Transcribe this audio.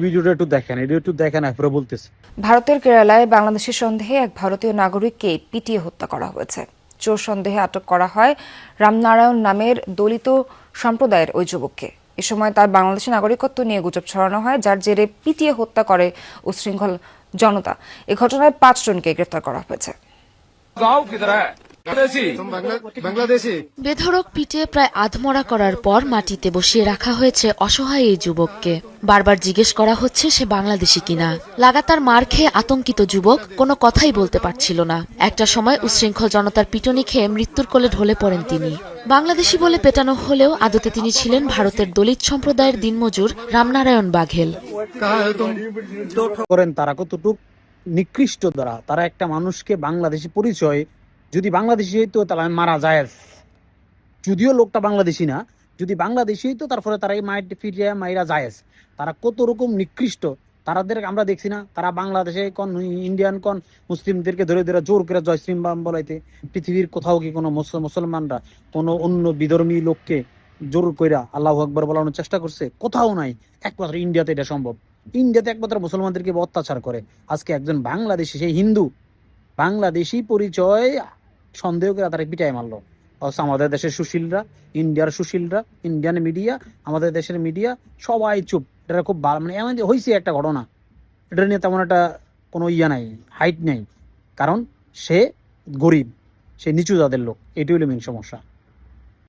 ভিডিওটা একটু দেখেন, এটা একটু দেখেন, এরপরে বলতেছে। ভারতের কেরালায় বাংলাদেশের সন্দেহে এক ভারতীয় নাগরিককে পিটিয়ে হত্যা করা হয়েছে। চোর সন্দেহে আটক করা হয় রামনারায়ণ নামের দলিত সম্প্রদায়ের ওই যুবককে। এ সময় তার বাংলাদেশের নাগরিকত্ব নিয়ে গুজব ছড়ানো হয়, যার জেরে পিটিয়ে হত্যা করে উচ্ছৃঙ্খল জনতা। এ ঘটনায় 5 জনকে গ্রেফতার করা হয়েছে। বেধড়ক পিটিয়ে প্রায় আধমরা করার পর মাটিতে বসিয়ে রাখা হয়েছে অসহায় এই যুবককে। বারবার জিজ্ঞেস করা হচ্ছে সে বাংলাদেশি কিনা। লাগাতার মার খেয়ে আতঙ্কিত যুবক কোনো কথাই বলতে পারছিল না। একটা সময় উচ্ছৃঙ্খল জনতার পিটুনি খেয়ে মৃত্যুর কোলে ঢলে পড়েন তিনি। বাংলাদেশি বলে পেটানো হলেও আদতে তিনি ছিলেন ভারতের দলিত সম্প্রদায়ের দিনমজুর রামনারায়ণ বাঘেল। করেন তারা কতটুক নিকৃষ্ট দ্বারা, তারা একটা মানুষকে বাংলাদেশি পরিচয়, যদি বাংলাদেশি হইতো তাহলে মারা যায়, যদিও লোকটা বাংলাদেশি না, যদি বাংলাদেশি হইতো তারপরে তারা এই মাইট ফিরিয়ে মাইরা যায়। তারা কত রকম নিকৃষ্ট তারাদের আমরা দেখছি না। তারা বাংলাদেশে কোন ইন্ডিয়ান কোন মুসলিমদেরকে ধরে ধরে জোর করে জয় শ্রীরাম বলাইতে, পৃথিবীর কোথাও কি কোনো মুসলমানরা কোনো অন্য বিধর্মী লোককে জোর কইরা আল্লাহু আকবার বলানোর চেষ্টা করছে? কোথাও নাই। একমাত্র ইন্ডিয়াতে এটা সম্ভব। ইন্ডিয়াতে একমাত্র মুসলমানদেরকে অত্যাচার করে। আজকে একজন বাংলাদেশি, সেই হিন্দু বাংলাদেশি পরিচয় সন্দেহ করে তারা পিটাই মারলো। আমাদের দেশের সুশীলরা, ইন্ডিয়ার সুশীলরা, ইন্ডিয়ান মিডিয়া, আমাদের দেশের মিডিয়া সবাই চুপ। এটা খুব ভালো, মানে এমন হয়েছে একটা ঘটনা, এটা নিয়ে তেমন একটা কোনো ইয়া নাই, হাইট নেই, কারণ সে গরিব, সে নিচু জাতের লোক, এটি হলো মেন সমস্যা।